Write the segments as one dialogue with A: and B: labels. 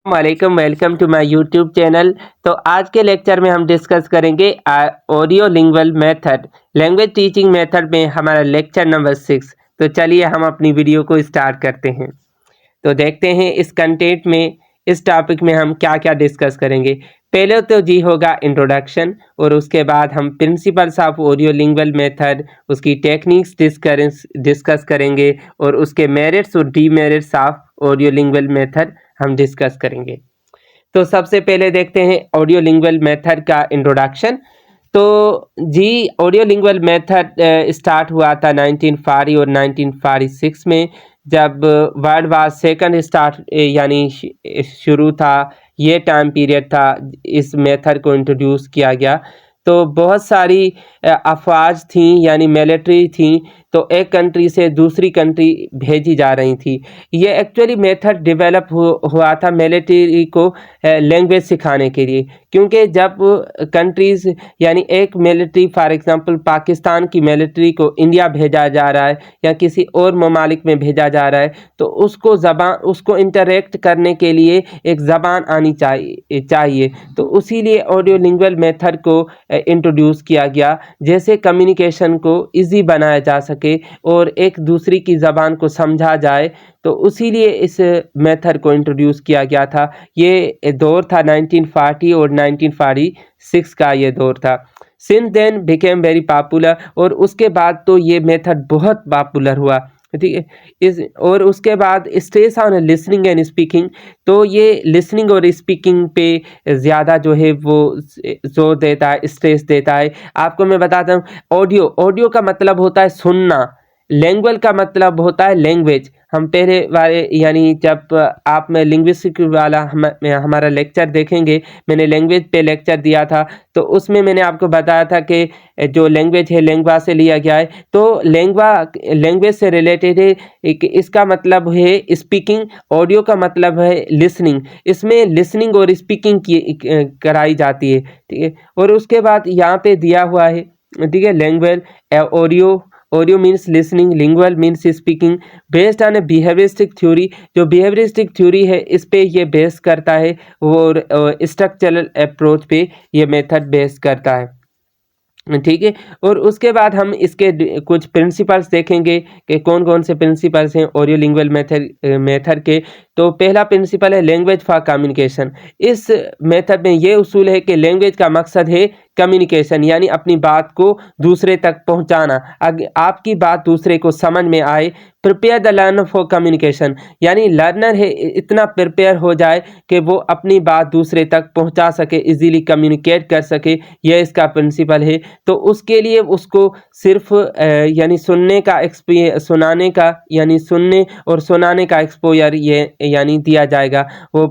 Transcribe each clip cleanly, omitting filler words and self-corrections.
A: वालेकुम, welcome to my YouTube channel. तो आज के लेक्चर में हम डिस्कस करेंगे audio lingual method, language teaching method में हमारा लेक्चर नंबर 6। तो चलिए हम अपनी वीडियो को स्टार्ट करते हैं। तो देखते हैं इस कंटेंट में, इस टॉपिक में हम क्या क्या डिस्कस करेंगे। पहले तो जी होगा इंट्रोडक्शन, और उसके बाद हम principles of audio lingual method, उसकी टेक्निक्स डिस्कस करेंगे, और उसके मेरिट्स और demerits of audio lingual method हम डिस्कस करेंगे। तो सबसे पहले देखते हैं ऑडियो लिंगुअल मेथड का इंट्रोडक्शन। तो जी ऑडियो लिंगुअल मेथड स्टार्ट हुआ था 1940 और 1946 में, जब वर्ल्ड वार सेकंड स्टार्ट यानी शुरू था। ये टाइम पीरियड था इस मेथड को इंट्रोड्यूस किया गया। तो बहुत सारी अफवाज थी यानी मिलिट्री थी, तो एक कंट्री से दूसरी कंट्री भेजी जा रही थी। ये एक्चुअली मेथड डेवलप हुआ था मिलिट्री को लैंग्वेज सिखाने के लिए, क्योंकि जब कंट्रीज़ यानी एक मिलिट्री फॉर एग्जांपल पाकिस्तान की मिलिट्री को इंडिया भेजा जा रहा है या किसी और ममालिक में भेजा जा रहा है, तो उसको इंटरेक्ट करने के लिए एक ज़बान आनी चाहिए। तो उसी लिए ऑडियो लिंगुअल मेथड को इंट्रोड्यूस किया गया, जैसे कम्युनिकेशन को इजी बनाया जा सके और एक दूसरी की ज़बान को समझा जाए। तो उसी लिए इस मेथड को इंट्रोड्यूस किया गया था। ये दौर था 1940 और 1946 का ये दौर था। Since then became very popular, और उसके बाद तो ये मेथड बहुत पॉपुलर हुआ, ठीक है। और उसके बाद stress on listening and speaking, तो ये लिसनिंग और स्पीकिंग पे ज़्यादा जो है वो जोर देता है, स्ट्रेस देता है। आपको मैं बताता हूँ, ऑडियो का मतलब होता है सुनना, लैंग्वेज का मतलब होता है लैंग्वेज। हम पहले वाले यानी जब आप में लिंग्विस्टिक वाला हमारा लेक्चर देखेंगे, मैंने लैंग्वेज पे लेक्चर दिया था, तो उसमें मैंने आपको बताया था कि जो लैंग्वेज है लैंग्वा से लिया गया है। तो लैंग्वेज से रिलेटेड है, इसका मतलब है स्पीकिंग, ऑडियो का मतलब है लिसनिंग। इसमें लिसनिंग और स्पीकिंग की कराई जाती है, ठीक है। और उसके बाद यहाँ पे दिया हुआ है, ठीक है, language audio means listening, lingual means speaking, based on A behaviouristic theory. जो बिहेवियरिस्टिक थ्योरी है इस पे ये बेस करता है, और स्ट्रक्चरल अप्रोच पे ये मेथड बेस करता है, ठीक है। और उसके बाद हम इसके कुछ प्रिंसिपल्स देखेंगे कि कौन कौन से प्रिंसिपल्स हैं ऑडियो लिंगुअल मेथड के। तो पहला प्रिंसिपल है लैंग्वेज फॉर कम्युनिकेशन। इस मेथड में ये उसूल है कि लैंग्वेज का मकसद है कम्युनिकेशन, यानी अपनी बात को दूसरे तक पहुंचाना, आपकी बात दूसरे को समझ में आए। Prepare the learner for communication, यानी लर्नर है इतना प्रिपेयर हो जाए कि वो अपनी बात दूसरे तक पहुंचा सके, इजीली कम्युनिकेट कर सके, यह इसका प्रिंसिपल है। तो उसके लिए उसको सिर्फ यानी सुनाने का यानी सुनने और सुनाने का एक्सपोजर ये यानी दिया जाएगा। वो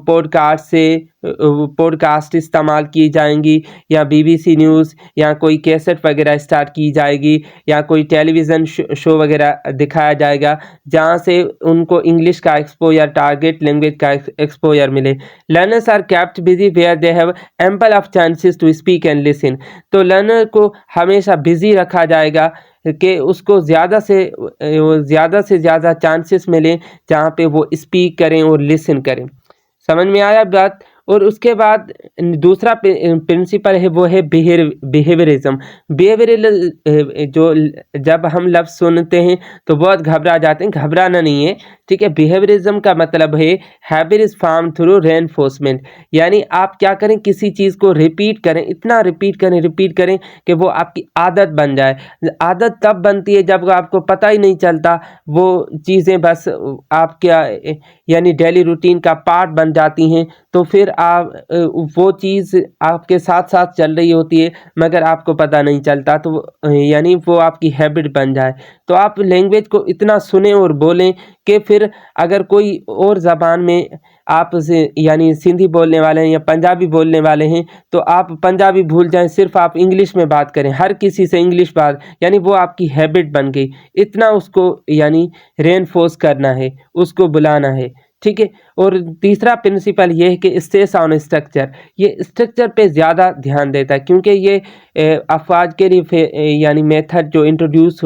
A: पॉडकास्ट इस्तेमाल की जाएंगी, या बीबीसी न्यूज़, या कोई कैसेट वगैरह स्टार्ट की जाएगी, या कोई टेलीविज़न शो वगैरह दिखाया जाएगा, जहाँ से उनको इंग्लिश का एक्सपोजर, टारगेट लैंग्वेज का एक्सपोजर मिले। Learners are kept busy where they have ample of chances to speak and listen. तो लर्नर को हमेशा बिजी रखा जाएगा कि उसको ज़्यादा से ज़्यादा चांसेस मिले जहाँ पे वो स्पीक करें और लिसन करें। समझ में आया बात। और उसके बाद दूसरा प्रिंसिपल है वो है बिहेवियरिज्म। जो जब हम लफ्ज़ सुनते हैं तो बहुत घबरा जाते हैं, घबराना नहीं है, ठीक है। बिहेवियरिज्म का मतलब है habit is form through reinforcement, यानी आप क्या करें, किसी चीज़ को रिपीट करें, इतना रिपीट करें कि वो आपकी आदत बन जाए। आदत तब बनती है जब आपको पता ही नहीं चलता, वो चीज़ें बस आपके यानी डेली रूटीन का पार्ट बन जाती हैं। तो फिर आप वो चीज़ आपके साथ साथ चल रही होती है मगर आपको पता नहीं चलता, तो यानी वो आपकी हैबिट बन जाए। तो आप लैंग्वेज को इतना सुने और बोलें कि फिर अगर कोई और ज़बान में आप यानी सिंधी बोलने वाले हैं या पंजाबी बोलने वाले हैं, तो आप पंजाबी भूल जाएं, सिर्फ आप इंग्लिश में बात करें, हर किसी से इंग्लिश बात, यानी वो आपकी हैबिट बन गई। इतना उसको यानी रेनफोर्स करना है, उसको बुलाना है, ठीक है। और तीसरा प्रिंसिपल ये है कि स्ट्रेस ऑन स्ट्रक्चर, ये स्ट्रक्चर पे ज़्यादा ध्यान देता है, क्योंकि ये अफवाज के लिए यानी मेथड जो इंट्रोड्यूस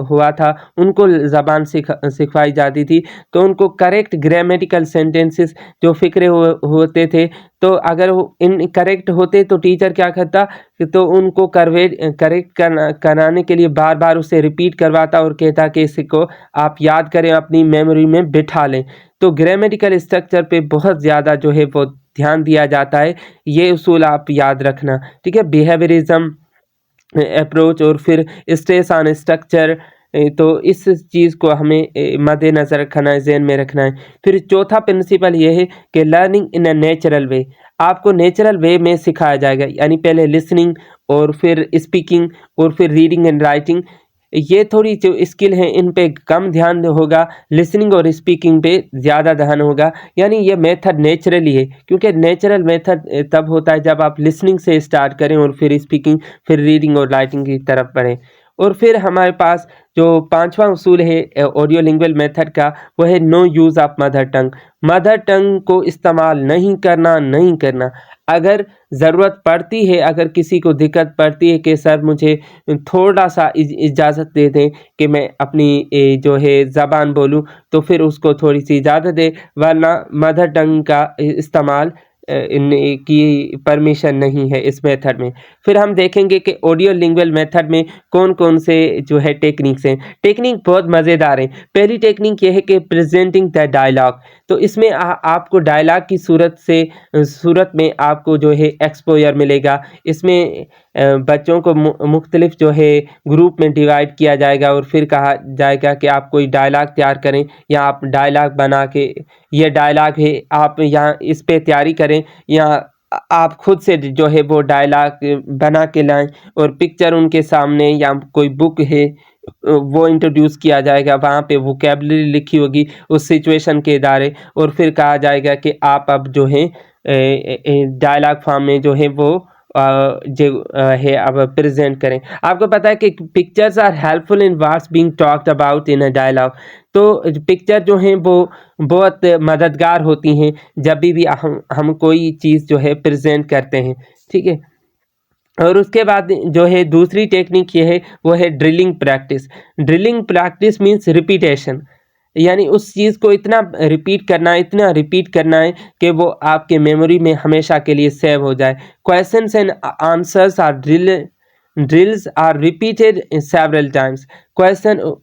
A: हुआ था उनको ज़बान सिखवाई जाती थी, तो उनको करेक्ट ग्रामेटिकल सेंटेंसेस जो फ़िक्रे होते थे, तो अगर वो इनकरेक्ट होते तो टीचर क्या करता कि तो उनको करेक्ट कराने के लिए बार बार उसे रिपीट करवाता और कहता कि इसको आप याद करें, अपनी मेमोरी में बिठा लें। तो ग्रामेटिकल स्ट्रक्चर पे बहुत ज़्यादा जो है वो ध्यान दिया जाता है, ये उसूल आप याद रखना, ठीक है। बिहेवियरिज्म अप्रोच और फिर स्ट्रेस ऑन स्ट्रक्चर, तो इस चीज़ को हमें मद्देनज़र रखना है, ज़हन में रखना है। फिर चौथा प्रिंसिपल ये है कि learning in a natural way, आपको नेचुरल वे में सिखाया जाएगा, यानी पहले लिसनिंग और फिर स्पीकिंग और फिर रीडिंग एंड राइटिंग, ये थोड़ी जो स्किल हैं इन पे कम ध्यान होगा, लिसनिंग और स्पीकिंग पे ज़्यादा ध्यान होगा। यानी ये मेथड नेचुरली है, क्योंकि नेचुरल मेथड तब होता है जब आप लिसनिंग से स्टार्ट करें और फिर स्पीकिंग, फिर रीडिंग और राइटिंग की तरफ बढ़ें। और फिर हमारे पास जो पांचवा उसूल है ऑडियो लिंगुअल मेथड का, वो है no use of mother tongue. Mother tongue को इस्तेमाल नहीं करना। अगर ज़रूरत पड़ती है, अगर किसी को दिक्कत पड़ती है कि सर मुझे थोड़ा सा इजाज़त दे दें कि मैं अपनी जो है ज़बान बोलूं, तो फिर उसको थोड़ी सी इजाज़त दे, वरना मदर टंग का इस्तेमाल की परमिशन नहीं है इस मेथड में। फिर हम देखेंगे कि ऑडियो लिंगुअल मेथड में कौन कौन से जो है टेक्निक्स हैं। टेक्निक बहुत मज़ेदार है। पहली टेक्निक ये है कि प्रेजेंटिंग द डायलॉग, तो इसमें आपको डायलॉग की सूरत में आपको जो है एक्सपोजर मिलेगा। इसमें बच्चों को मुख्तलिफ जो है ग्रुप में डिवाइड किया जाएगा और फिर कहा जाएगा कि आप कोई डायलॉग तैयार करें, या आप डायलॉग बना के, ये डायलॉग है आप यहाँ इस पे तैयारी करें, या आप खुद से जो है वो डायलॉग बना के लाएं और पिक्चर उनके सामने, या कोई बुक है वो इंट्रोड्यूस किया जाएगा, वहाँ पे वोकैबुलरी लिखी होगी उस सिचुएशन के इदारे, और फिर कहा जाएगा कि आप अब जो है डायलॉग फॉर्म में जो है वो जो है अब प्रेजेंट करें। आपको पता है कि pictures are helpful in what's being talked about in a dialogue, तो पिक्चर जो हैं वो बहुत मददगार होती हैं जब भी हम कोई चीज़ जो है प्रेजेंट करते हैं, ठीक है। और उसके बाद जो है दूसरी टेक्निक ये है, वो है drilling practice. Drilling practice means repetition, यानी उस चीज़ को इतना रिपीट करना है कि वो आपके मेमोरी में हमेशा के लिए सेव हो जाए। Questions and answers are drills are repeated several times.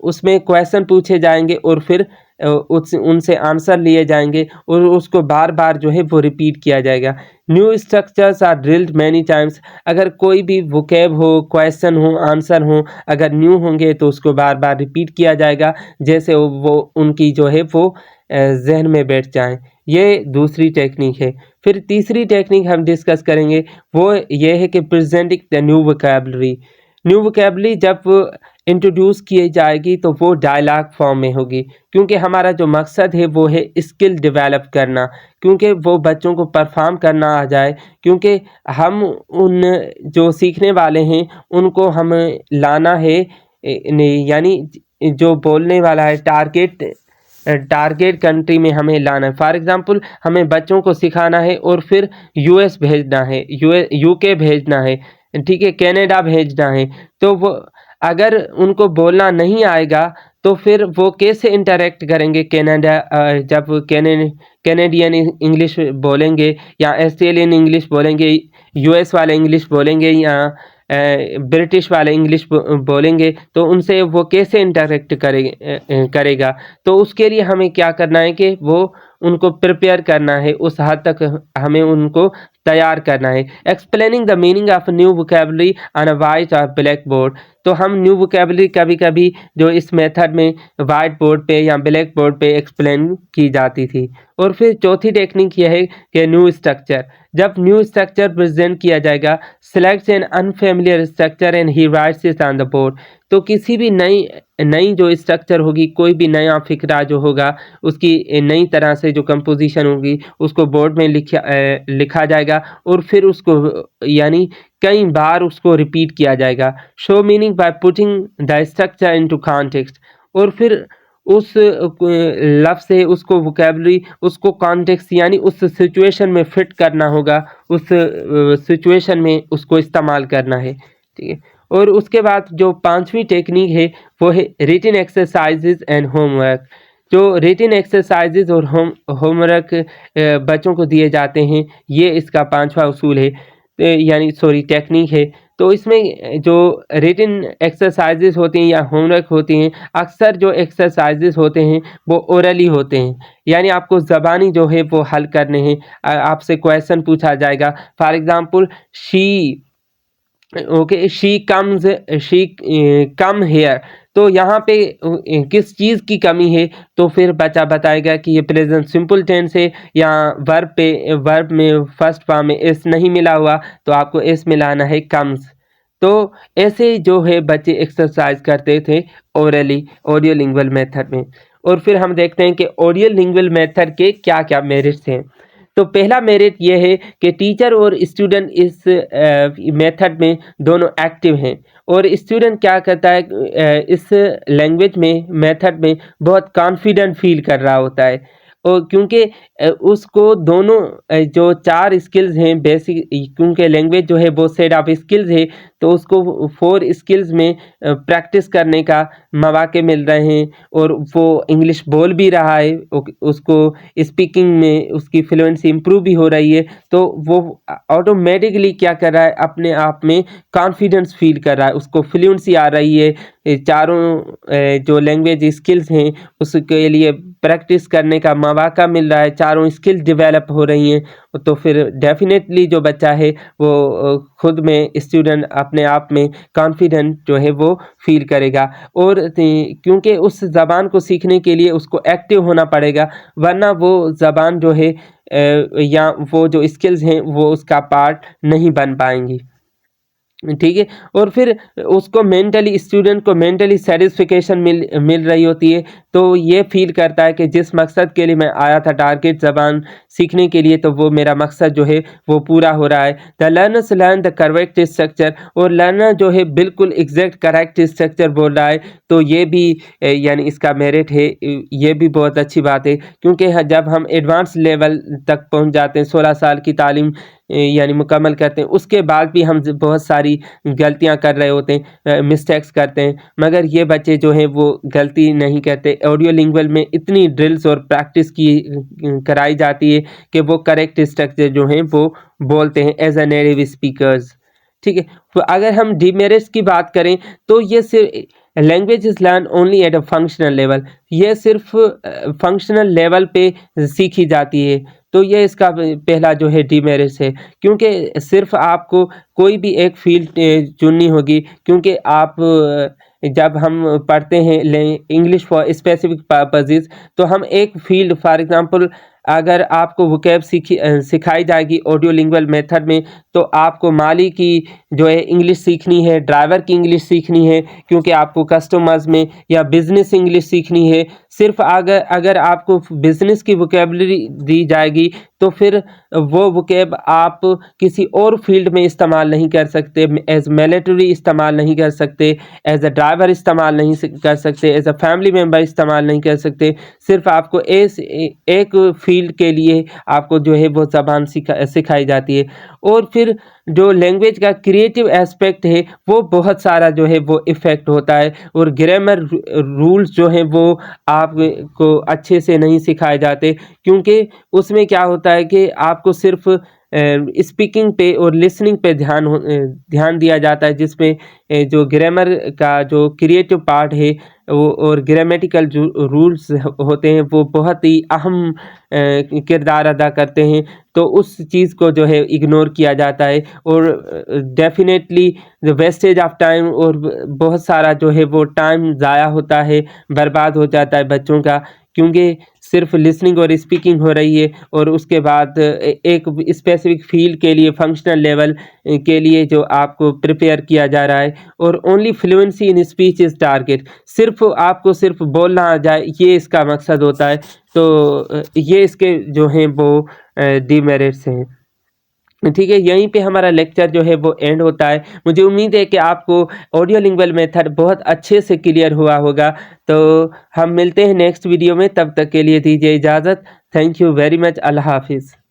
A: उसमें क्वेश्चन पूछे जाएंगे और फिर उनसे आंसर लिए जाएंगे और उसको बार बार जो है वो रिपीट किया जाएगा। New structures are drilled many times, अगर कोई भी वोकैब हो, क्वेश्चन हो, आंसर हो, अगर न्यू होंगे तो उसको बार बार रिपीट किया जाएगा, जैसे वो उनकी जो है वो जहन में बैठ जाएं। ये दूसरी टेक्निक है। फिर तीसरी टेक्निक हम डिस्कस करेंगे, वो ये है कि presenting the new vocabulary. New vocabulary जब इंट्रोड्यूस की जाएगी तो वो डायलॉग फॉर्म में होगी, क्योंकि हमारा जो मकसद है वो है स्किल डेवलप करना, क्योंकि वो बच्चों को परफॉर्म करना आ जाए, क्योंकि हम उन जो सीखने वाले हैं उनको हम लाना है, यानी जो बोलने वाला है टारगेट कंट्री में हमें लाना है। फॉर एग्जांपल हमें बच्चों को सिखाना है और फिर यूएस भेजना है, यूके भेजना है, ठीक है, कनाडा भेजना है, तो वो अगर उनको बोलना नहीं आएगा तो फिर वो कैसे इंटरेक्ट करेंगे कनाडा, जब कैनेडियन इंग्लिश बोलेंगे या ऑस्ट्रेलियन इंग्लिश बोलेंगे, यूएस वाले इंग्लिश बोलेंगे या ब्रिटिश वाले इंग्लिश बोलेंगे, तो उनसे वो कैसे इंटरेक्ट करेगा। तो उसके लिए हमें क्या करना है कि वो उनको प्रिपेयर करना है, उस हद तक हमें उनको तैयार करना है। Explaining the meaning of new vocabulary on a white और ब्लैक बोर्ड, तो हम न्यू वोकैबुलरी कभी कभी जो इस मेथड में वाइट बोर्ड पे या ब्लैक बोर्ड पे एक्सप्लेन की जाती थी। और फिर चौथी टेक्निक यह है कि न्यू स्ट्रक्चर, जब न्यू स्ट्रक्चर प्रेजेंट किया जाएगा, select an unfamiliar structure and he rights it on the board, तो किसी भी नई जो स्ट्रक्चर होगी, कोई भी नया फिक्रा जो होगा, उसकी नई तरह से जो कंपोजिशन होगी उसको बोर्ड में लिखा जाएगा और फिर उसको यानी कई बार उसको रिपीट किया जाएगा। Show meaning by putting the structure into context, और फिर उस लफ्ज़ से उसको वोकैबुलरी, उसको कॉन्टेक्स्ट यानी उस सिचुएशन में फिट करना होगा, उस सिचुएशन में उसको इस्तेमाल करना है, ठीक है। और उसके बाद जो पांचवी टेक्निक है वो है रिटन एक्सरसाइजेज एंड होमवर्क। जो रिटन एक्सरसाइजेज और होमवर्क बच्चों को दिए जाते हैं, ये इसका पांचवा उसूल है, यानी सॉरी टेक्निक है। तो इसमें जो रिटन एक्सरसाइजेज होती हैं या होमवर्क होती हैं, अक्सर जो एक्सरसाइजेज होते हैं वो ओरली होते हैं, यानी आपको ज़बानी जो है वो हल करने हैं। आपसे क्वेश्चन पूछा जाएगा, for example she, okay, she come here, तो यहाँ पे किस चीज़ की कमी है, तो फिर बच्चा बताएगा कि ये प्रेजेंट सिंपल टेंस है, या वर्ब में फर्स्ट फॉर्म में एस नहीं मिला हुआ, तो आपको एस मिलाना है कम्स। तो ऐसे जो है बच्चे एक्सरसाइज करते थे ओरली, ऑडियो लिंगुअल मेथड में। और फिर हम देखते हैं कि ऑडियो लिंगुअल मेथड के क्या क्या मेरिट्स हैं। तो पहला मेरिट ये है कि टीचर और स्टूडेंट इस मेथड में दोनों एक्टिव हैं, और स्टूडेंट क्या करता है, इस लैंग्वेज में मेथड में बहुत कॉन्फिडेंट फील कर रहा होता है, और क्योंकि उसको दोनों जो चार स्किल्स हैं बेसिक, क्योंकि लैंग्वेज जो है वो सेट ऑफ स्किल्स है, तो उसको 4 स्किल्स में प्रैक्टिस करने का मौके मिल रहे हैं, और वो इंग्लिश बोल भी रहा है, उसको स्पीकिंग में उसकी फ्लुएंसी इम्प्रूव भी हो रही है, तो वो ऑटोमेटिकली क्या कर रहा है, अपने आप में कॉन्फिडेंस फील कर रहा है, उसको फ्लुएंसी आ रही है, चारों जो लैंग्वेज स्किल्स हैं उसके लिए प्रैक्टिस करने का मौका मिल रहा है, चारों स्किल डेवलप हो रही हैं, तो फिर डेफिनेटली जो बच्चा है वो खुद में, स्टूडेंट अपने आप में कॉन्फिडेंट जो है वो फील करेगा। और क्योंकि उस ज़बान को सीखने के लिए उसको एक्टिव होना पड़ेगा, वरना वो ज़बान जो है या वो जो स्किल्स हैं वो उसका पार्ट नहीं बन पाएंगी, ठीक है। और फिर उसको मेंटली, स्टूडेंट को मेंटली सेटिस्फिकेशन मिल रही होती है, तो ये फील करता है कि जिस मकसद के लिए मैं आया था, टारगेट ज़बान सीखने के लिए, तो वो मेरा मकसद जो है वो पूरा हो रहा है। The learners learn the correct structure, और लर्नर जो है बिल्कुल एग्जैक्ट करेक्ट स्ट्रक्चर बोल रहा है, तो ये भी यानी इसका मेरिट है, ये भी बहुत अच्छी बात है, क्योंकि जब हम एडवांस लेवल तक पहुंच जाते हैं, 16 साल की तालीम यानी मुकम्मल करते हैं, उसके बाद भी हम बहुत सारी गलतियां कर रहे होते हैं, मिस्टेक्स करते हैं, मगर ये बच्चे जो हैं वो गलती नहीं करते। ऑडियो लिंगुअल में इतनी ड्रिल्स और प्रैक्टिस की कराई जाती है कि वो करेक्ट स्ट्रक्चर जो हैं वो बोलते हैं एज अ नेटिव स्पीकर्स, ठीक है। तो अगर हम डीमेरिट्स की बात करें, तो ये सिर्फ language is learn only at a functional level, ये सिर्फ फंक्शनल लेवल पे सीखी जाती है, तो ये इसका पहला जो है डीमेरिट्स है, क्योंकि सिर्फ आपको कोई भी एक फील्ड चुननी होगी, क्योंकि आप जब हम पढ़ते हैं इंग्लिश फॉर स्पेसिफिक पर्पसेस, तो हम एक फील्ड, फॉर एग्जांपल अगर आपको वोकैब सिखाई जाएगी ऑडियो लिंगुअल मेथड में, तो आपको माली की जो है इंग्लिश सीखनी है, ड्राइवर की इंग्लिश सीखनी है, क्योंकि आपको कस्टमर्स में, या बिजनेस इंग्लिश सीखनी है। सिर्फ अगर आपको बिजनेस की वोकैबुलरी दी जाएगी, तो फिर वो वोकैब आप किसी और फील्ड में इस्तेमाल नहीं कर सकते, एज मिलिट्री इस्तेमाल नहीं कर सकते, एज अ ड्राइवर इस्तेमाल नहीं कर सकते, एज अ फैमिली मेम्बर इस्तेमाल नहीं कर सकते। सिर्फ आपको एक फील्ड के लिए आपको जो है वो ज़बान सिखाई जाती है। और फिर जो लैंग्वेज का क्रिएटिव एस्पेक्ट है वो बहुत सारा जो है वो इफ़ेक्ट होता है, और ग्रामर रूल्स जो हैं वो आपको अच्छे से नहीं सिखाए जाते, क्योंकि उसमें क्या होता है कि आपको सिर्फ स्पीकिंग पे और लिसनिंग पे ध्यान दिया जाता है, जिसमें जो ग्रामर का जो क्रिएटिव पार्ट है वो और ग्रामेटिकल जो रूल्स होते हैं वो बहुत ही अहम किरदार अदा करते हैं, तो उस चीज़ को जो है इग्नोर किया जाता है, और डेफिनेटली वेस्टेज ऑफ टाइम, और बहुत सारा जो है वो टाइम ज़ाया होता है, बर्बाद हो जाता है बच्चों का, क्योंकि सिर्फ लिसनिंग और स्पीकिंग हो रही है, और उसके बाद एक स्पेसिफिक फील्ड के लिए, फंक्शनल लेवल के लिए जो आपको प्रिपेयर किया जा रहा है, और only fluency in speech is target, सिर्फ आपको सिर्फ बोलना आ जाए, ये इसका मकसद होता है। तो ये इसके जो हैं वो डीमेरिट्स हैं। ठीक है, यहीं पे हमारा लेक्चर जो है वो एंड होता है। मुझे उम्मीद है कि आपको ऑडियो लिंगुअल मेथड बहुत अच्छे से क्लियर हुआ होगा। तो हम मिलते हैं नेक्स्ट वीडियो में, तब तक के लिए दीजिए इजाज़त। Thank you very much. अल्लाह हाफ़िज़।